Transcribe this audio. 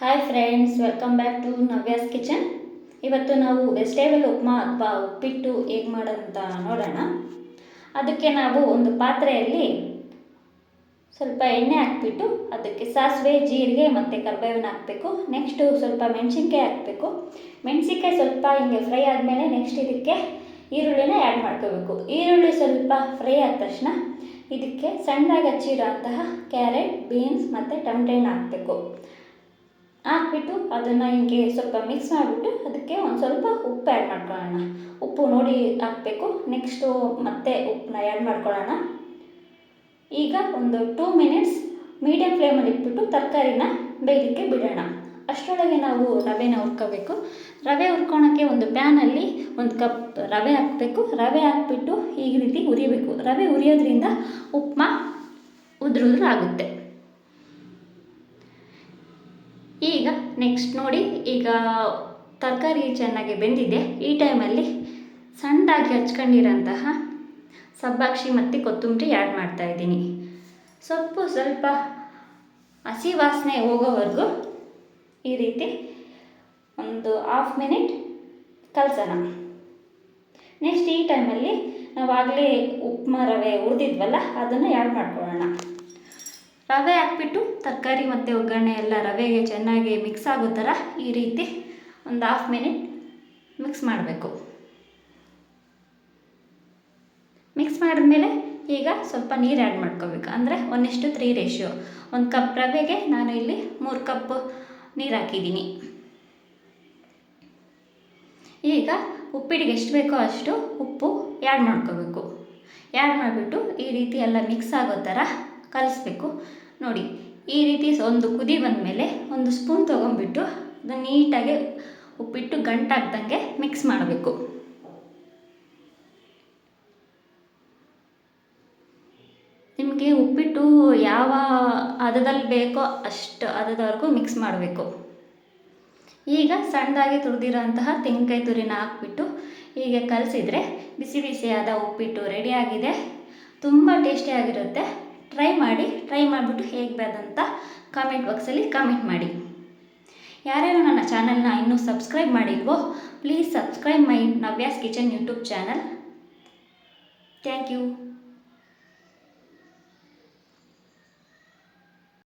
Hi friends, welcome back to Navya's kitchen. ಇವತ್ತು ನಾವು vegetable upma ಅಥವಾ ಉಪ್ಪಿಟ್ಟು ಹೇಗೆ ಮಾಡೋದಂತ ನೋಡೋಣ. ಅದಕ್ಕೆ ನಾವು ಒಂದು ಪಾತ್ರೆಯಲ್ಲಿ ಸ್ವಲ್ಪ ಎಣ್ಣೆ ಹಾಕ್ಬಿಟ್ಟು ಅದಕ್ಕೆ ಸಾಸಿವೆ, ಜೀರಿಗೆ ಮತ್ತು ಕರಿಬೇವನ್ನ ಹಾಕಬೇಕು. ನೆಕ್ಸ್ಟು ಸ್ವಲ್ಪ ಮೆಣಸಿನ್ಕಾಯಿ ಹಾಕಬೇಕು. ಮೆಣಸಿನ್ಕಾಯಿ ಸ್ವಲ್ಪ ಹಿಂಗೆ ಫ್ರೈ ಆದಮೇಲೆ ನೆಕ್ಸ್ಟ್ ಇದಕ್ಕೆ ಈರುಳ್ಳಿನ ಆ್ಯಡ್ ಮಾಡ್ಕೋಬೇಕು. ಈರುಳ್ಳಿ ಸ್ವಲ್ಪ ಫ್ರೈ ಆದ ತಕ್ಷಣ ಇದಕ್ಕೆ ಸಣ್ಣದಾಗಿ ಹಚ್ಚಿರೋಂತಹ ಕ್ಯಾರೆಟ್, ಬೀನ್ಸ್ ಮತ್ತು ಟೊಮೆಟೊ ಹಣ್ಣು ಹಾಕಬೇಕು. ಹಾಕ್ಬಿಟ್ಟು ಅದನ್ನು ಹಿಂಗೆ ಸ್ವಲ್ಪ ಮಿಕ್ಸ್ ಮಾಡಿಬಿಟ್ಟು ಅದಕ್ಕೆ ಒಂದು ಸ್ವಲ್ಪ ಉಪ್ಪು ಆ್ಯಡ್ ಮಾಡ್ಕೊಳ್ಳೋಣ. ಉಪ್ಪು ನೋಡಿ ಹಾಕಬೇಕು. ನೆಕ್ಸ್ಟು ಮತ್ತೆ ಉಪ್ಪನ್ನ ಆ್ಯಡ್ ಮಾಡ್ಕೊಳ್ಳೋಣ. ಈಗ ಒಂದು 2 ಮಿನಿಟ್ಸ್ ಮೀಡಿಯಮ್ ಫ್ಲೇಮಲ್ಲಿ ಇಟ್ಬಿಟ್ಟು ತರಕಾರಿನ ಬೇಯಲಿಕ್ಕೆ ಬಿಡೋಣ. ಅಷ್ಟರೊಳಗೆ ನಾವು ರವೆನ ಹುರ್ಕೋಬೇಕು. ರವೆ ಹುರ್ಕೊಳಕ್ಕೆ ಒಂದು ಪ್ಯಾನಲ್ಲಿ 1 ಕಪ್ ರವೆ ಹಾಕಬೇಕು. ರವೆ ಹಾಕ್ಬಿಟ್ಟು ಈ ರೀತಿ ಹುರಿಬೇಕು. ರವೆ ಹುರಿಯೋದ್ರಿಂದ ಉಪ್ಮಾ ಉದುರು ಆಗುತ್ತೆ. ಈಗ ನೆಕ್ಸ್ಟ್ ನೋಡಿ, ಈಗ ತರಕಾರಿ ಚೆನ್ನಾಗಿ ಬೆಂದಿದೆ. ಈ ಟೈಮಲ್ಲಿ ಸಣ್ಣದಾಗಿ ಹಚ್ಕೊಂಡಿರೋಂತಹ ಸಬ್ಬಾಕ್ಷಿ ಮತ್ತು ಕೊತ್ತಂಬರಿ ಆ್ಯಡ್ ಮಾಡ್ತಾಯಿದ್ದೀನಿ. ಸೊಪ್ಪು ಸ್ವಲ್ಪ ಹಸಿ ವಾಸನೆ ಹೋಗೋವರೆಗೂ ಈ ರೀತಿ ಒಂದು 1/2 ಮಿನಿಟ್ ಕಲಸೋಣ. ನೆಕ್ಸ್ಟ್ ಈ ಟೈಮಲ್ಲಿ ನಾವಾಗಲೇ ಉಪ್ಮಾ ರವೆ ಹುರಿದಿದ್ವಲ್ಲ ಅದನ್ನು ಆ್ಯಡ್ ಮಾಡ್ಕೊಳ್ಳೋಣ. ರವೆ ಹಾಕ್ಬಿಟ್ಟು ತರಕಾರಿ ಮತ್ತು ಒಗ್ಗರಣೆ ಎಲ್ಲ ರವೆಗೆ ಚೆನ್ನಾಗಿ ಮಿಕ್ಸ್ ಆಗೋ ಥರ ಈ ರೀತಿ ಒಂದು 1/2 ಮಿನಿಟ್ ಮಿಕ್ಸ್ ಮಾಡಬೇಕು. ಮಿಕ್ಸ್ ಮಾಡಿದ್ಮೇಲೆ ಈಗ ಸ್ವಲ್ಪ ನೀರು ಆ್ಯಡ್ ಮಾಡ್ಕೋಬೇಕು. ಅಂದರೆ 1:3 ರೇಷಿಯೋ. 1 ಕಪ್ ರವೆಗೆ ನಾನು ಇಲ್ಲಿ 3 ಕಪ್ ನೀರು ಹಾಕಿದ್ದೀನಿ. ಈಗ ಉಪ್ಪಿಟ್ಟಿಗೆ ಎಷ್ಟು ಬೇಕೋ ಅಷ್ಟು ಉಪ್ಪು ಆ್ಯಡ್ ಮಾಡ್ಕೋಬೇಕು. ಆ್ಯಡ್ ಮಾಡಿಬಿಟ್ಟು ಈ ರೀತಿ ಎಲ್ಲ ಮಿಕ್ಸ್ ಆಗೋ ಥರ ಕಲಿಸ್ಬೇಕು. ನೋಡಿ, ಈ ರೀತಿ ಒಂದು ಕುದಿ ಬಂದಮೇಲೆ 1 ಸ್ಪೂನ್ ತೊಗೊಂಡ್ಬಿಟ್ಟು ಅದನ್ನು ನೀಟಾಗಿ ಉಪ್ಪಿಟ್ಟು ಗಂಟಾಗ್ದಂಗೆ ಮಿಕ್ಸ್ ಮಾಡಬೇಕು. ನಿಮಗೆ ಉಪ್ಪಿಟ್ಟು ಯಾವ ಹದದಲ್ಲಿ ಬೇಕೋ ಅಷ್ಟು ಹದದವರೆಗೂ ಮಿಕ್ಸ್ ಮಾಡಬೇಕು. ಈಗ ಸಣ್ಣದಾಗಿ ತುರಿದಿರೋಂತಹ ತೆಂಗಿನಕಾಯಿ ತುರಿನ ಹಾಕ್ಬಿಟ್ಟು ಹೀಗೆ ಕಲಸಿದರೆ ಬಿಸಿ ಬಿಸಿಯಾದ ಉಪ್ಪಿಟ್ಟು ರೆಡಿಯಾಗಿದೆ. ತುಂಬ ಟೇಸ್ಟಿಯಾಗಿರುತ್ತೆ. ಟ್ರೈ ಮಾಡಿಬಿಟ್ಟು ಹೇಗೆ ಬೇದಂತ ಕಾಮೆಂಟ್ ಬಾಕ್ಸಲ್ಲಿ ಕಾಮೆಂಟ್ ಮಾಡಿ. ಯಾರ್ಯಾರು ನನ್ನ ಚಾನಲ್ನ ಇನ್ನೂ ಸಬ್ಸ್ಕ್ರೈಬ್ ಮಾಡಿಲ್ವೋ please subscribe my Navya's kitchen YouTube channel. Thank you.